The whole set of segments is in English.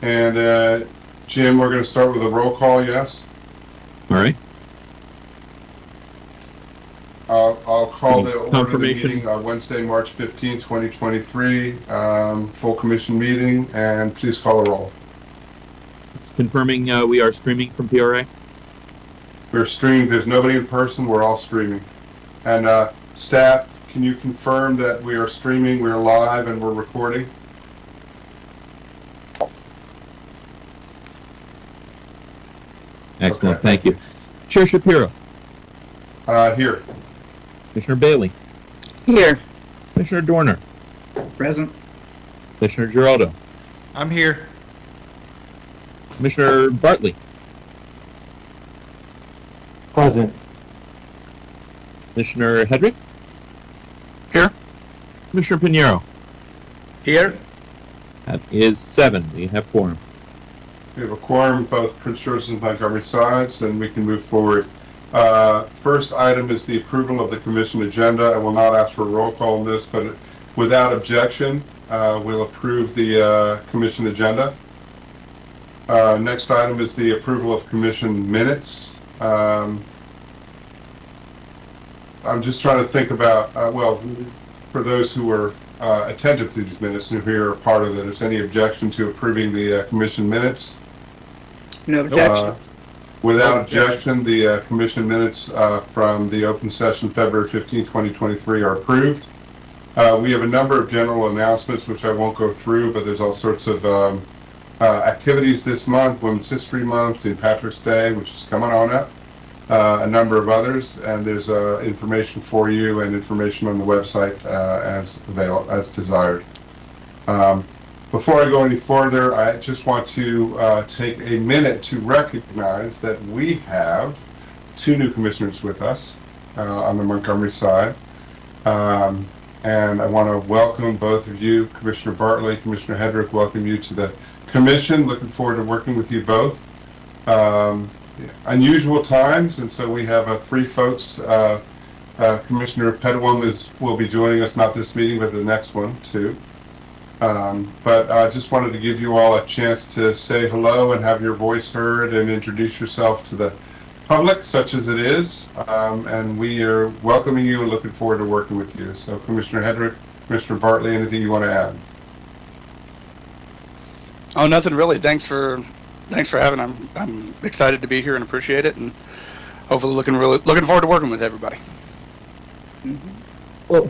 And Jim, we're going to start with a roll call, yes? All right. I'll call the order of the Confirmation. meeting Wednesday, March 15, 2023, full commission meeting, and please call the roll. It's confirming we are streaming from PRA. We're streaming. There's nobody in person. We're all streaming. And staff, can you confirm that we are streaming, we're live, and we're recording? Excellent. Okay. Thank you. Chair Shapiro. Here. Commissioner Bailey. Here. Commissioner Dorner. Present. Commissioner Giraldo. I'm here. Commissioner Bartley. Present. Commissioner Hedrick. Here. Commissioner Pinheiro. Here. That is 7. We have quorum. We have a quorum, both Prince George's and Montgomery sides, and we can move forward. First item is the approval of the commission agenda. I will not ask for a roll call on this, but without objection, we'll approve the commission agenda. Next item is the approval of commission minutes. I'm just trying to think about, well, for those who were attentive to these minutes and who are part of it, is any objection to approving the commission minutes? No objection. Without objection, the commission minutes from the open session February 15, 2023 are approved. We have a number of general announcements, which I won't go through, but there's all sorts of activities this month: Women's History Month, St. Patrick's Day, which is coming on up, a number of others, and there's information for you and information on the website as desired. Before I go any further, I just want to take a minute to recognize that we have 2 new commissioners with us on the Montgomery side. And I want to welcome both of you, Commissioner Bartley, Commissioner Hedrick, welcome you to the commission. Looking forward to working with you both. Unusual times, and so we have 3 folks. Commissioner Pedawam will be joining us, not this meeting, but the next one too. But I just wanted to give you all a chance to say hello and have your voice heard and introduce yourself to the public, such as it is. And we are welcoming you and looking forward to working with you. So Commissioner Hedrick, Commissioner Bartley, anything you want to add? Oh, nothing really. Thanks for having. I'm excited to be here and appreciate it, and hopefully looking forward to working with everybody. Well,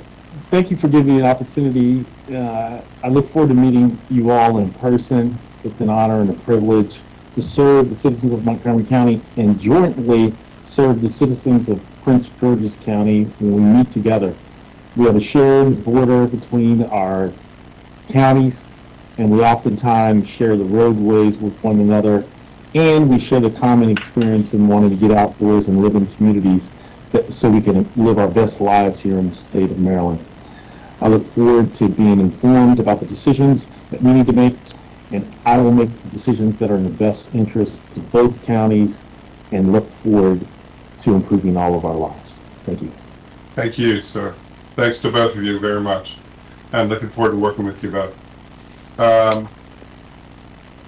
thank you for giving me an opportunity. I look forward to meeting you all in person. It's an honor and a privilege to serve the citizens of Montgomery County and jointly serve the citizens of Prince George's County when we meet together. We have a shared border between our counties, and we oftentimes share the roadways with one another, and we share the common experience in wanting to get outdoors and live in communities so we can live our best lives here in the state of Maryland. I look forward to being informed about the decisions that we need to make, and I will make the decisions that are in the best interest of both counties and look forward to improving all of our lives. Thank you. Thank you, sir. Thanks to both of you very much. And looking forward to working with you both.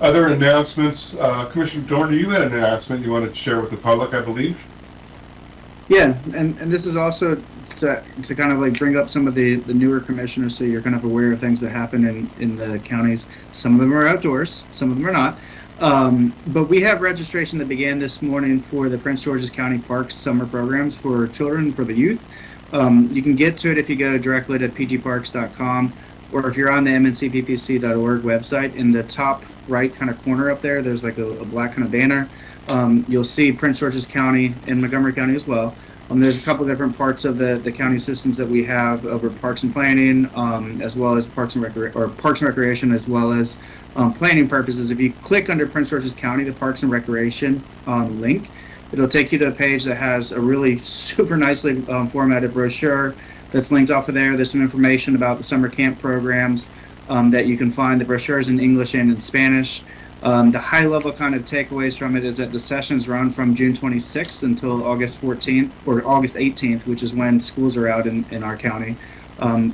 Other announcements, Commissioner Dorner, you had an announcement you wanted to share with the public, I believe. Yeah, and this is also to kind of like bring up some of the newer commissioners, so you're kind of aware of things that happen in the counties. Some of them are outdoors, some of them are not. But we have registration that began this morning for the Prince George's County Parks summer programs for children, for the youth. You can get to it if you go directly to pgparks.com, or if you're on the mncppc.org website. In the top right kind of corner up there, there's like a black kind of banner. You'll see Prince George's County and Montgomery County as well. There's a couple different parts of the county systems that we have over Parks and Planning, as well as Parks and Recreation, as well as planning purposes. If you click under Prince George's County, the Parks and Recreation link, it'll take you to a page that has a really super nicely formatted brochure that's linked off of there. There's some information about the summer camp programs that you can find. The brochure is in English and in Spanish. The high-level kind of takeaways from it is that the sessions run from June 26th until August 14th or August 18th, which is when schools are out in our county.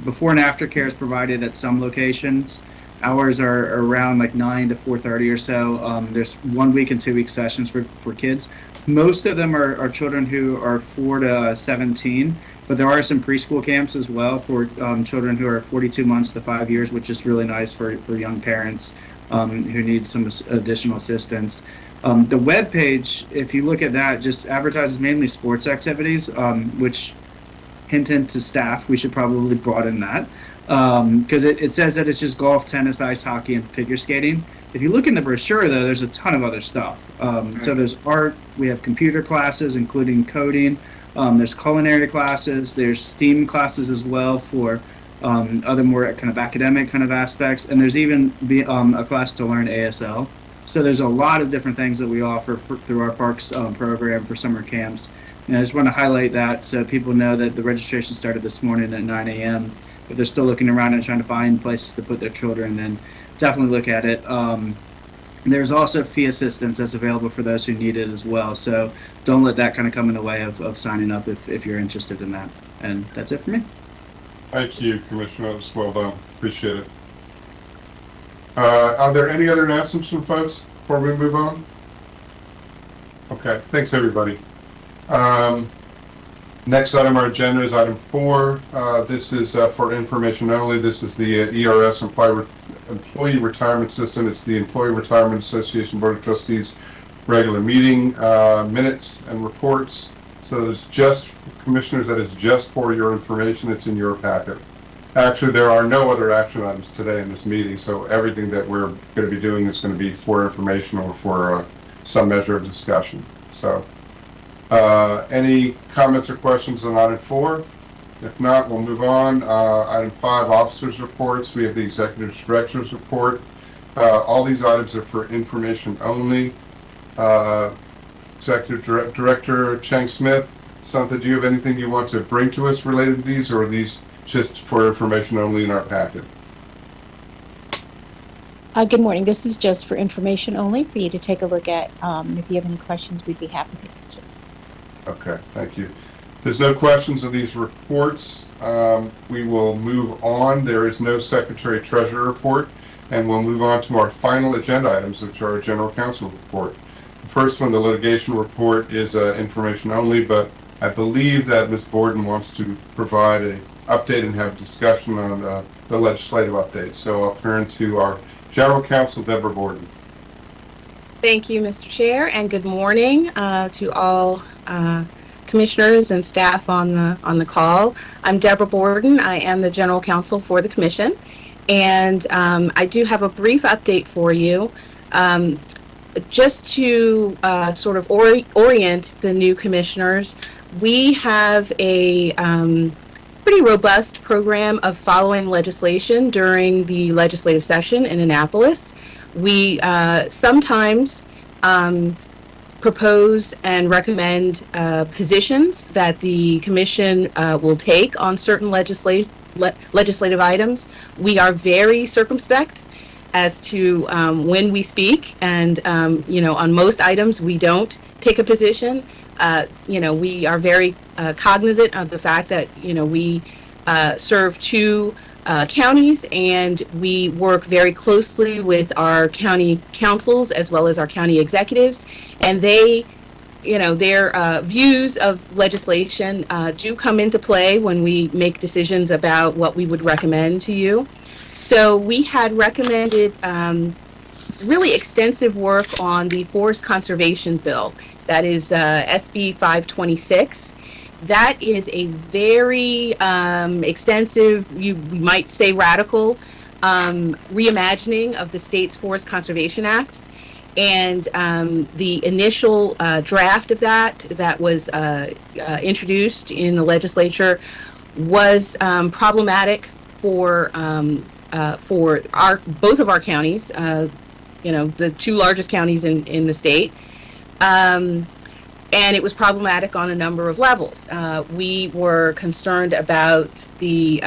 Before and after care is provided at some locations. Hours are around like 9 to 4:30 or so. There's 1 week and 2 week sessions for kids. Most of them are children who are 4 to 17, but there are some preschool camps as well for children who are 42 months to 5 years, which is really nice for young parents who need some additional assistance. The web page, if you look at that, just advertises mainly sports activities, which hint to staff, we should probably broaden that. Because it says that it's just golf, tennis, ice hockey, and figure skating. If you look in the brochure, though, there's a ton of other stuff. So there's art, we have computer classes, including coding. There's culinary classes, there's STEAM classes as well for other more kind of academic kind of aspects, and there's even a class to learn ASL. So there's a lot of different things that we offer through our Parks program for summer camps. And I just want to highlight that so people know that the registration started this morning at 9 a.m. If they're still looking around and trying to find places to put their children, then definitely look at it. There's also fee assistance that's available for those who need it as well. So don't let that kind of come in the way of signing up if you're interested in that. And that's it for me. Thank you, Commissioner. That's well done. Appreciate it. Are there any other announcements from folks before we move on? Okay, thanks everybody. Next item on our agenda is item 4. This is for information only. This is the ERS Employee Retirement System. It's the Employee Retirement Association Board of Trustees regular meeting minutes and reports. So it's just, commissioners, that is just for your information. It's in your packet. Actually, there are no other action items today in this meeting, so everything that we're going to be doing is going to be for information or for some measure of discussion. So any comments or questions on item 4? If not, we'll move on. Item 5, officers' reports. We have the executive director's report. All these items are for information only. Executive Director Chang Smith, Santha, do you have anything you want to bring to us related to these, or are these just for information only in our packet? Good morning. This is just for information only for you to take a look at. If you have any questions, we'd be happy to answer. Okay, thank you. If there's no questions of these reports, we will move on. There is no Secretary Treasurer report, and we'll move on to our final agenda items, which are our General Counsel report. The first one, the litigation report, is information only, but I believe that Ms. Borden wants to provide an update and have a discussion on the legislative updates. So I'll turn to our General Counsel, Deborah Borden. Thank you, Mr. Chair, and good morning to all commissioners and staff on the call. I'm Deborah Borden. I am the General Counsel for the Commission, and I do have a brief update for you. Just to sort of orient the new commissioners, we have a pretty robust program of following legislation during the legislative session in Annapolis. We sometimes propose and recommend positions that the commission will take on certain legislative items. We are very circumspect as to when we speak, and on most items we don't take a position. We are very cognizant of the fact that we serve 2 counties, and we work very closely with our county councils as well as our county executives, and they, their views of legislation do come into play when we make decisions about what we would recommend to you. So we had recommended really extensive work on the Forest Conservation Bill. That is SB 526. That is a very extensive, we might say radical, reimagining of the state's Forest Conservation Act. And the initial draft of that was introduced in the legislature was problematic for both of our counties, the 2 largest counties in the state. And it was problematic on a number of levels. We were concerned about the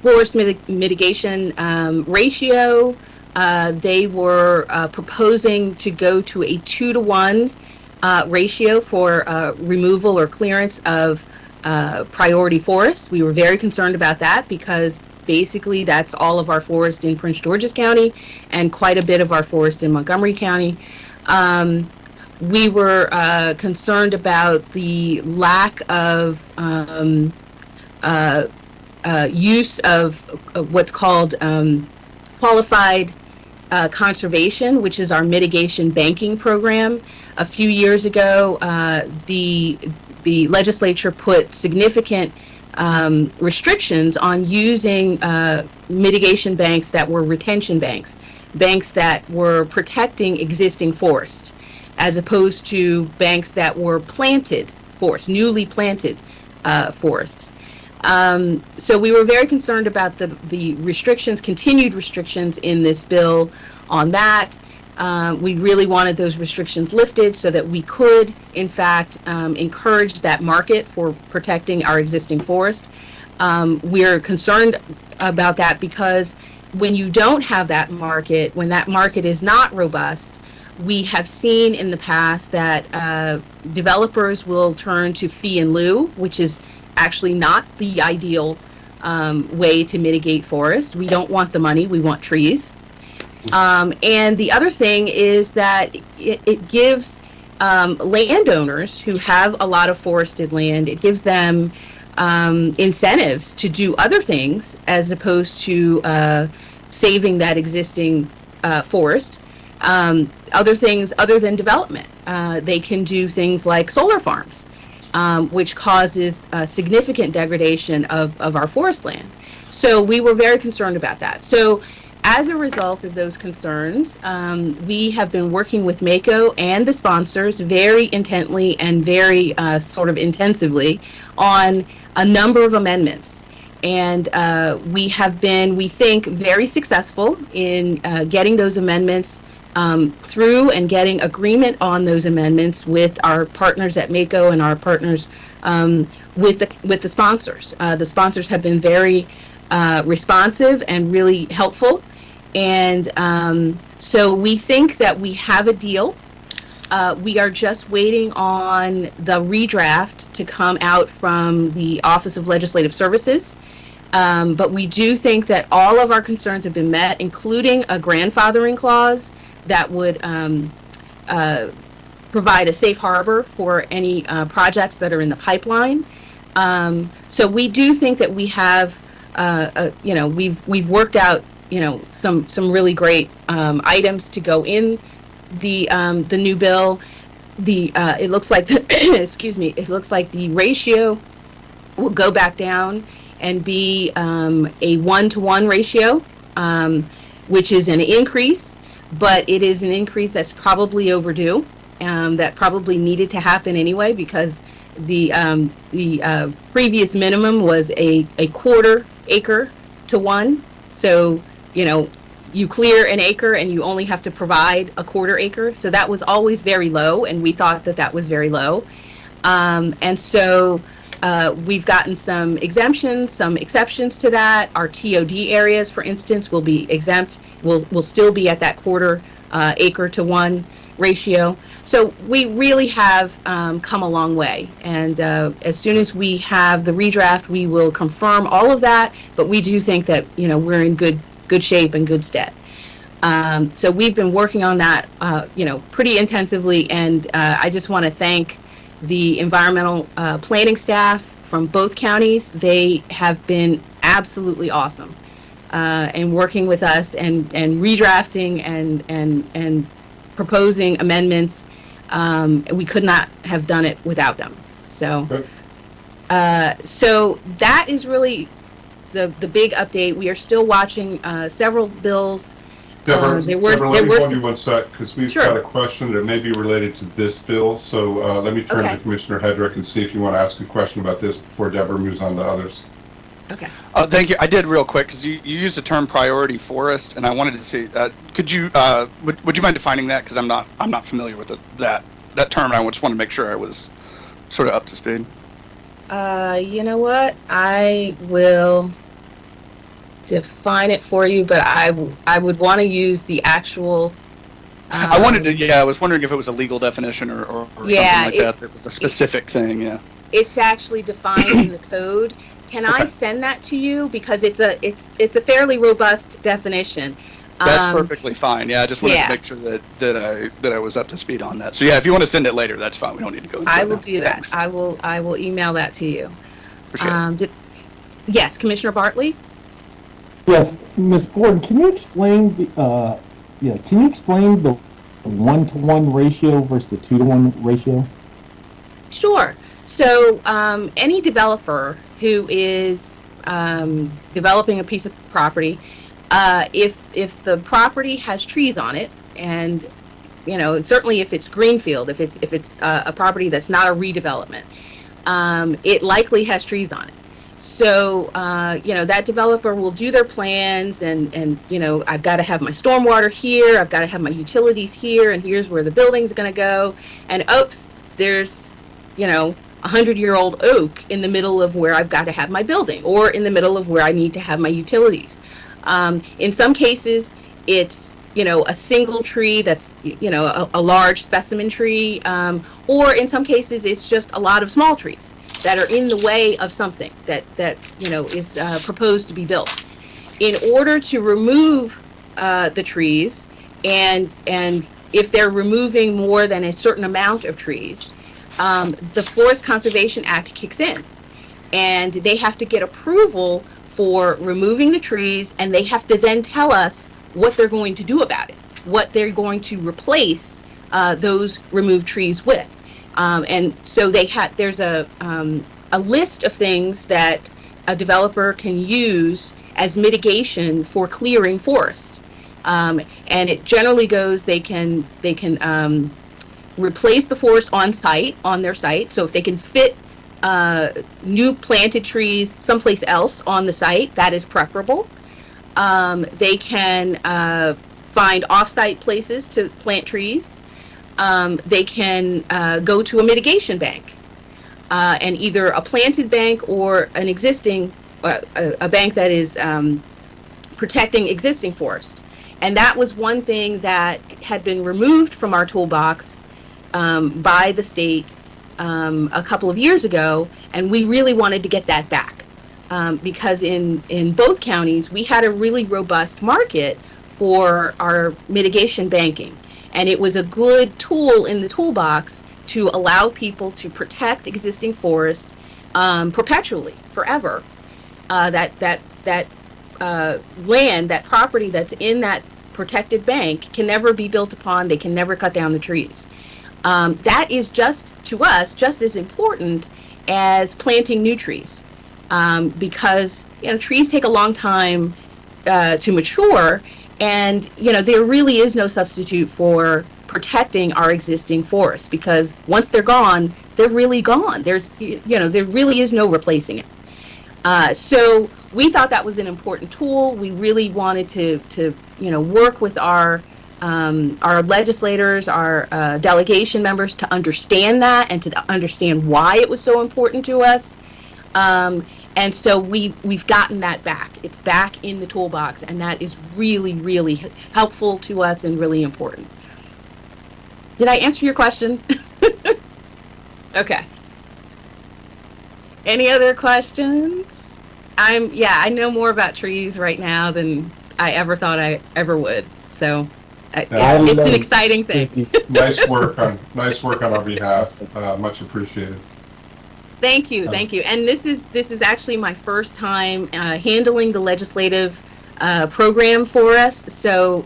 forest mitigation ratio. They were proposing to go to a 2-to-1 ratio for removal or clearance of priority forests. We were very concerned about that because basically that's all of our forest in Prince George's County and quite a bit of our forest in Montgomery County. We were concerned about the lack of use of what's called qualified conservation, which is our mitigation banking program. A few years ago, the legislature put significant restrictions on using mitigation banks that were retention banks, banks that were protecting existing forest, as opposed to banks that were planted forests, newly planted forests. So we were very concerned about the restrictions, continued restrictions in this bill on that. We really wanted those restrictions lifted so that we could, in fact, encourage that market for protecting our existing forest. We're concerned about that because when you don't have that market, when that market is not robust, we have seen in the past that developers will turn to fee in lieu, which is actually not the ideal way to mitigate forest. We don't want the money, we want trees. And the other thing is that it gives landowners who have a lot of forested land, it gives them incentives to do other things as opposed to saving that existing forest. Other things other than development. They can do things like solar farms, which causes significant degradation of our forest land. So we were very concerned about that. So as a result of those concerns, we have been working with MACO and the sponsors very intently and very sort of intensively on a number of amendments. And we have been, we think, very successful in getting those amendments through and getting agreement on those amendments with our partners at MACO and our partners with the sponsors. The sponsors have been very responsive and really helpful. And so we think that we have a deal. We are just waiting on the redraft to come out from the Office of Legislative Services. But we do think that all of our concerns have been met, including a grandfathering clause that would provide a safe harbor for any projects that are in the pipeline. So we do think that we have, we've worked out, some really great items to go in the new bill. It looks like excuse me. It looks like the ratio will go back down and be a 1-to-1 ratio, which is an increase, but it is an increase that's probably overdue. That probably needed to happen anyway because the previous minimum was a quarter acre to 1. So you clear an acre and you only have to provide a quarter acre. So that was always very low, and we thought that was very low. And so we've gotten some exemptions, some exceptions to that. Our TOD areas, for instance, will be exempt. Will still be at that quarter acre to 1 ratio. So we really have come a long way. And as soon as we have the redraft, we will confirm all of that. But we do think that we're in good shape and good stead. So we've been working on that, pretty intensively. And I just want to thank the environmental planning staff from both counties. They have been absolutely awesome in working with us and redrafting and proposing amendments. We could not have done it without them. So, so that is really the big update. We are still watching several bills. Deborah, there let me were hold you one sec, because we've Sure. got a question that may be related to this bill. So let me turn Okay. to Commissioner Hedrick and see if you want to ask a question about this before Deborah moves on to others. Okay. Thank you. I did real quick because you used the term priority forest, and I wanted to see could you would you mind defining that, because I'm not familiar with that term, and I just want to make sure I was sort of up to speed. You know what? I will define it for you, but I would want to use the actual I wanted to, yeah, I was wondering if it was a legal definition or Yeah, something like that. It was a specific thing, yeah. It's actually defined in the code. Can I Okay. send that to you? Because it's a fairly robust definition. That's perfectly fine. Yeah, I just wanted yeah. to make sure that I was up to speed on that. So yeah, if you want to send it later, that's fine. We don't need to go into I it will now. do that. Thanks. I will email that to you. Appreciate it. Yes, Commissioner Bartley? Yes, Ms. Gordon, can you explain the 1-to-1 ratio versus the 2-to-1 ratio? Sure. So any developer who is developing a piece of property, if the property has trees on it, and certainly if it's greenfield, if it's a property that's not a redevelopment, it likely has trees on it. So that developer will do their plans, and I've got to have my stormwater here, I've got to have my utilities here, and here's where the building's going to go, and oops, there's 100-year-old oak in the middle of where I've got to have my building, or in the middle of where I need to have my utilities. In some cases, it's a single tree that's a large specimen tree, or in some cases it's just a lot of small trees that are in the way of something that is proposed to be built. In order to remove the trees, and if they're removing more than a certain amount of trees, the Forest Conservation Act kicks in, and they have to get approval for removing the trees, and they have to then tell us what they're going to do about it, what they're going to replace those removed trees with. And so there's a list of things that a developer can use as mitigation for clearing forest. And it generally goes, they can replace the forest on their site. So if they can fit new planted trees someplace else on the site, that is preferable. They can find off-site places to plant trees. They can go to a mitigation bank, and either a planted bank or an existing, a bank that is protecting existing forest. And that was one thing that had been removed from our toolbox by the state a couple of years ago, and we really wanted to get that back. Because in both counties, we had a really robust market for our mitigation banking. And it was a good tool in the toolbox to allow people to protect existing forest perpetually, forever. That land, that property that's in that protected bank can never be built upon. They can never cut down the trees. That is to us, just as important as planting new trees. Because trees take a long time to mature, and there really is no substitute for protecting our existing forests, because once they're gone, they're really gone. There really is no replacing it. So we thought that was an important tool. We really wanted to work with our legislators, our delegation members, to understand that and to understand why it was so important to us. And so we've gotten that back. It's back in the toolbox, and that is really, really helpful to us and really important. Did I answer your question? Okay. Any other questions? I know more about trees right now than I ever thought I ever would. So it's an exciting thing. Nice work on our behalf. Much appreciated. Thank you. And this is actually my first time handling the legislative program for us. So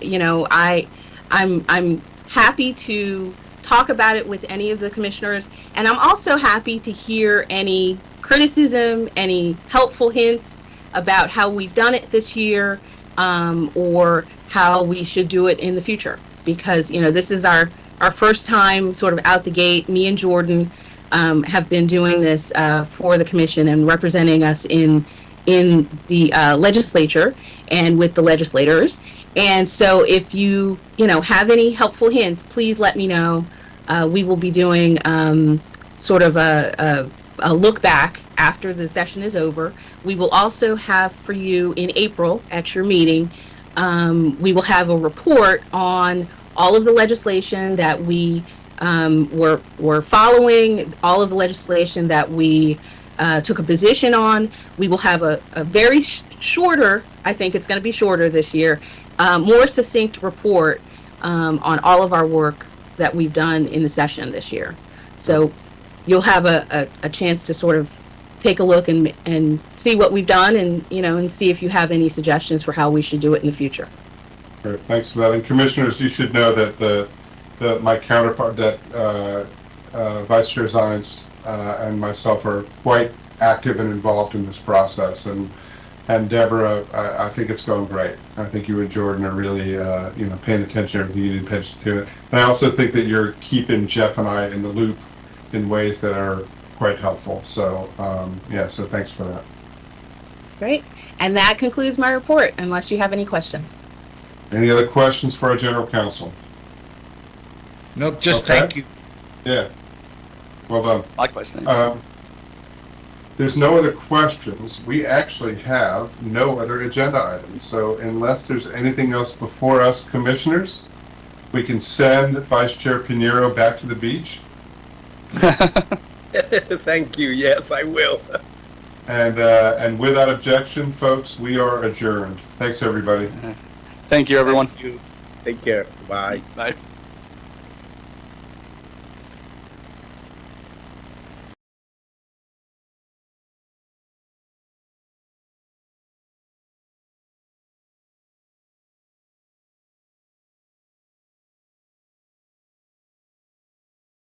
I'm happy to talk about it with any of the commissioners, and I'm also happy to hear any criticism, any helpful hints about how we've done it this year, or how we should do it in the future. Because this is our first time sort of out the gate. Me and Jordan have been doing this for the commission and representing us in the legislature and with the legislators. And so if you have any helpful hints, please let me know. We will be doing sort of a look back after the session is over. We will also have for you in April at your meeting, we will have a report on all of the legislation that we were following, all of the legislation that we took a position on. We will have a very shorter, I think it's going to be shorter this year, more succinct report on all of our work that we've done in the session this year. So you'll have a chance to sort of take a look and see what we've done, and and see if you have any suggestions for how we should do it in the future. Great, thanks for that. And commissioners, you should know that my counterpart, that Vice Chair Zines and myself are quite active and involved in this process. And Deborah, I think it's going great. I think you and Jordan are really, paying attention to everything you need to pay attention to. And I also think that you're keeping Jeff and I in the loop in ways that are quite helpful. So, so thanks for that. Great. And that concludes my report, unless you have any questions. Any other questions for our general counsel? Nope, just Okay. thank you. Yeah. Well done. Likewise, thanks. There's no other questions. We actually have no other agenda items. So unless there's anything else before us, commissioners, we can send Vice Chair Pinheiro back to the beach. Thank you. Yes, I will. And without objection, folks, we are adjourned. Thanks, everybody. Thank you, everyone. Thank you. Take care. Bye. Bye.